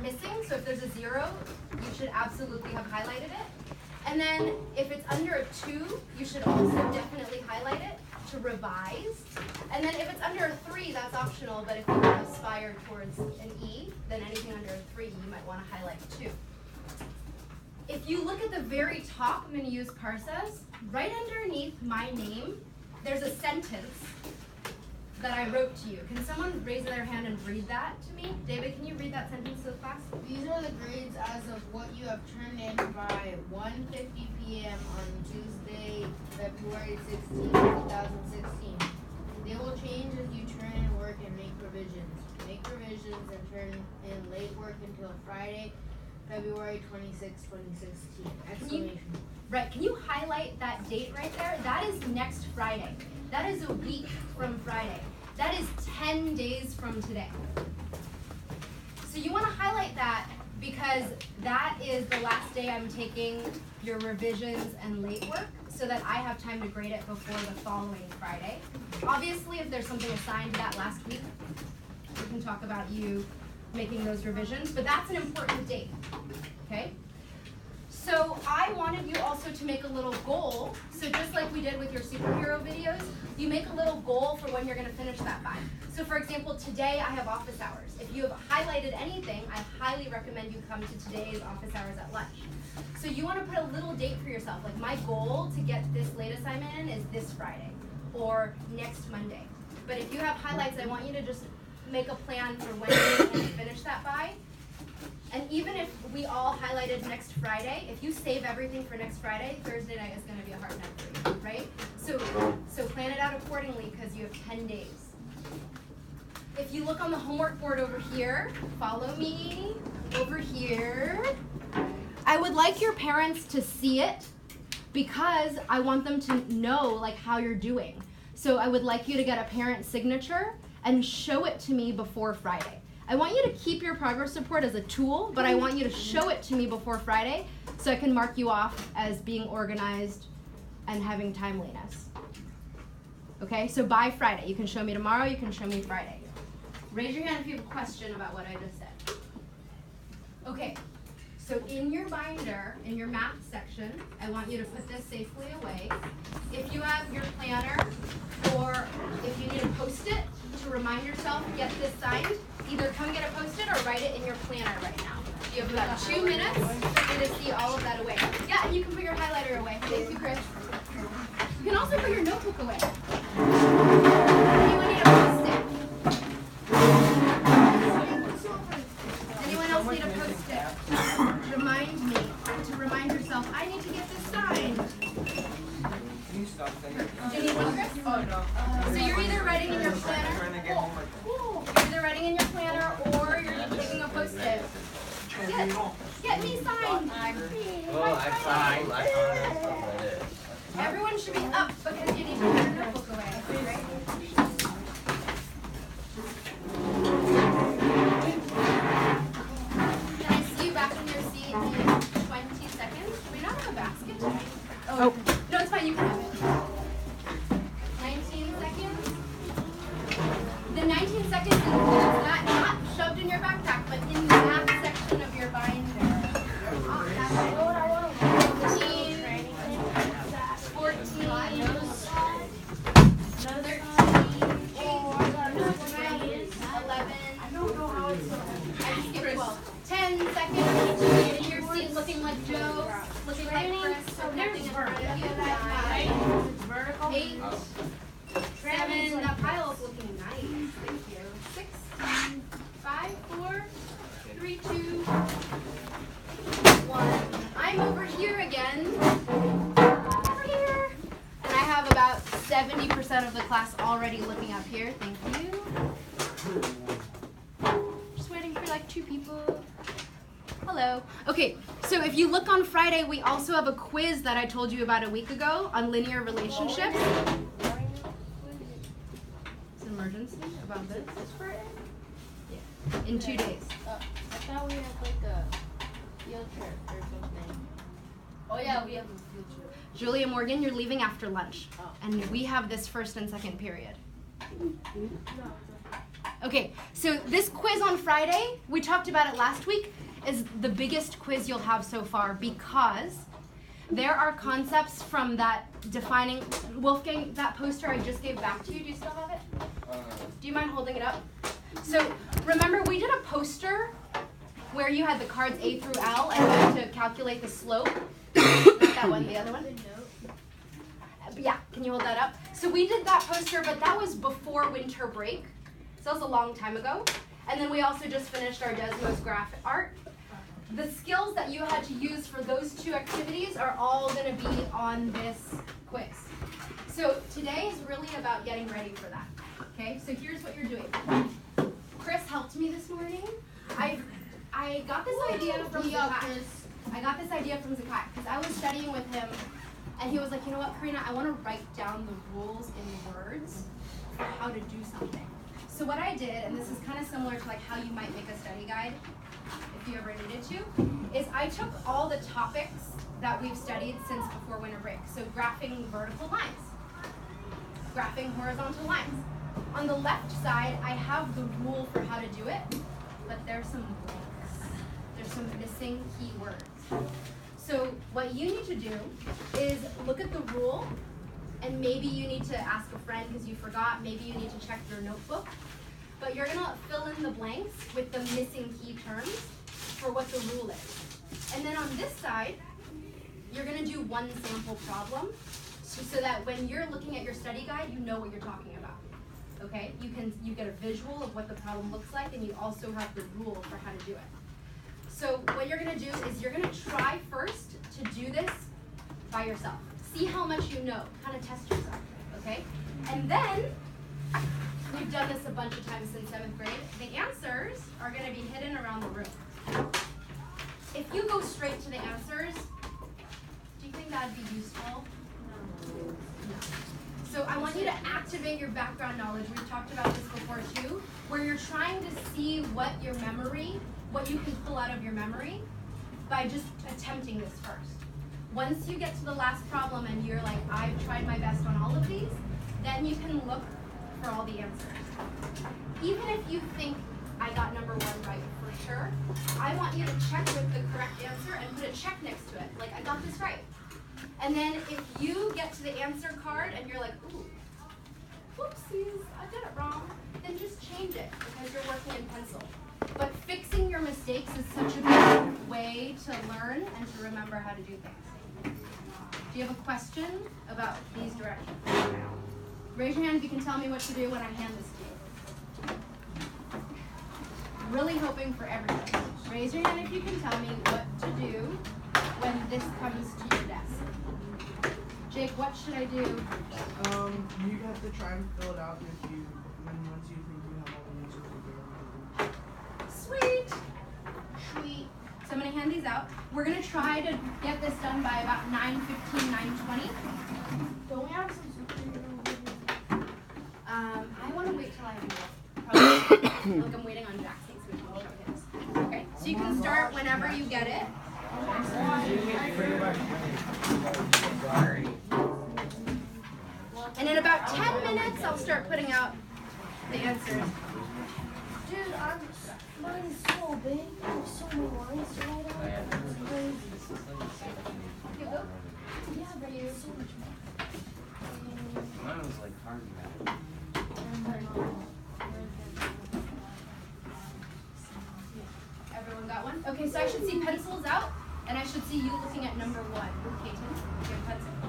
missing, so if there's a 0, you should absolutely have highlighted it. And then if it's under a 2, you should also definitely highlight it to revise. And then if it's under a 3, that's optional, but if you want to aspire towards an E, then anything under a 3, you might want to highlight too. If you look at the very top, I'm going to use Parsas. Right underneath my name, there's a sentence that I wrote to you. Can someone raise their hand and read that to me? David, can you read that sentence to the class? These are the grades as of what you have turned in by 1:50 p.m. on Tuesday, February 16, 2016. They will change as you turn in work and make revisions. Make revisions and turn in late work until Friday, February 26, 2016. Exclamation. Right, can you highlight that date right there? That is next Friday. That is a week from Friday. That is 10 days from today. So you want to highlight that because that is the last day I'm taking your revisions and late work so that I have time to grade it before the following Friday. Obviously, if there's something assigned to that last week, we can talk about you making those revisions, but that's an important date, okay? So I wanted you also to make a little goal. So just like we did with your superhero videos, you make a little goal for when you're going to finish that by. So for example, today I have office hours. If you have highlighted anything, I highly recommend you come to today's office hours at lunch. So you want to put a little date for yourself. Like my goal to get this late assignment in is this Friday or next Monday. But if you have highlights, I want you to just make a plan for when you're going to finish that by. And even if we all highlighted next Friday, if you save everything for next Friday, Thursday night is going to be a hard night for you, right? So plan it out accordingly because you have 10 days. If you look on the homework board over here, follow me over here. I would like your parents to see it because I want them to know like how you're doing. So I would like you to get a parent signature and show it to me before Friday. I want you to keep your progress report as a tool, but I want you to show it to me before Friday so I can mark you off as being organized and having timeliness. Okay, so by Friday. You can show me tomorrow, you can show me Friday. Raise your hand if you have a question about what I just said. Okay, so in your binder, in your math section, I want you to put this safely away. If you have your planner or if you need a Post-it to remind yourself, get this signed, either come get it posted or write it in your planner right now. You have about 2 minutes for you to see all of that away. Yeah, and you can put your highlighter away. Thank you, Chris. You can also put your notebook away. Anyone need a Post-it? Anyone else need a Post-it? Remind me to remind yourself, I need to get this signed. Do you need one, Chris? Oh, no. So you're either writing in your planner. You're either writing in your planner or you're taking a Post-it. Get me signed. Everyone should be up because you need to put your notebook away, right? Can I see you back in your seat in 20 seconds? Do we not have a basket today? Oh. No, it's fine. You can have it. 19 seconds. The 19 seconds includes that not shoved in your backpack, but in the math section of your binder. 10 seconds. In your seat, looking like Joe, looking like Chris, so nothing in front of you. 9, 8, 7. That pile is looking nice. Thank you. 6, 5, 4, 3, 2, 1. I'm over here again. Over here. And I have about 70% of the class already looking up here. Thank you. Just waiting for like 2 people. Hello. Okay, so if you look on Friday, we also have a quiz that I told you about a week ago on linear relationships. It's an emergency about this. Yeah. In 2 days. I thought we had like a field trip or something. Oh yeah, we have a field trip. Julia Morgan, you're leaving after lunch. Oh. And we have this first and second period. No. Okay, so this quiz on Friday, we talked about it last week, is the biggest quiz you'll have so far because there are concepts from that defining, Wolfgang, that poster I just gave back to you, do you still have it? Do you mind holding it up? So remember we did a poster where you had the cards A through L and you had to calculate the slope. Not that one, the other one. Yeah, can you hold that up? So we did that poster, but that was before winter break. So that was a long time ago. And then we also just finished our Desmos graph art. The skills that you had to use for those two activities are all going to be on this quiz. So today is really about getting ready for that. Okay, so here's what you're doing. Chris helped me this morning. I got this idea from Zakai. I got this idea from Zakai because I was studying with him and he was like, you know what, Corrina, I want to write down the rules in words for how to do something. So what I did, and this is kind of similar to like how you might make a study guide, if you ever needed to, is I took all the topics that we've studied since before winter break. So graphing vertical lines, graphing horizontal lines. On the left side, I have the rule for how to do it, but there's some blanks. There's some missing keywords. So what you need to do is look at the rule, and maybe you need to ask a friend because you forgot. Maybe you need to check your notebook. But you're going to fill in the blanks with the missing key terms for what the rule is. And then on this side, you're going to do one sample problem so that when you're looking at your study guide, you know what you're talking about. Okay? You get a visual of what the problem looks like, and you also have the rule for how to do it. So what you're going to do is you're going to try first to do this by yourself. See how much you know. Kind of test yourself. Okay? And then, we've done this a bunch of times since 7th grade. The answers are going to be hidden around the room. If you go straight to the answers, do you think that would be useful? No. So I want you to activate your background knowledge. We've talked about this before too, where you're trying to see what your memory, what you can pull out of your memory by just attempting this first. Once you get to the last problem and you're like, I've tried my best on all of these, then you can look for all the answers. Even if you think I got number 1 right for sure, I want you to check with the correct answer and put a check next to it, like I got this right. And then if you get to the answer card and you're like, ooh, whoopsies, I did it wrong, then just change it because you're working in pencil. But fixing your mistakes is such a good way to learn and to remember how to do things. Do you have a question about these directions? Raise your hand if you can tell me what to do when I hand this to you. Really hoping for everybody. Raise your hand if you can tell me what to do when this comes to your desk. Jake, what should I do? You have to try and fill it out once you think you have all the answers figured out. Sweet. Sweet. So I'm going to hand these out. We're going to try to get this done by about 9:15, 9:20. Don't we have some superhero movies? I want to wait till I have more. Probably. Look, I'm waiting on Jackson so we can show his. Okay, so you can start whenever you get it. And in about 10 minutes, I'll start putting out the answers. Dude, mine is so big. There's so many lines to write on. It's crazy. You go. Yeah, but it's so much more. Mine was like hard math. Everyone got one? Okay, so I should see pencils out, and I should see you looking at number 1. Kaiten, you have a pencil.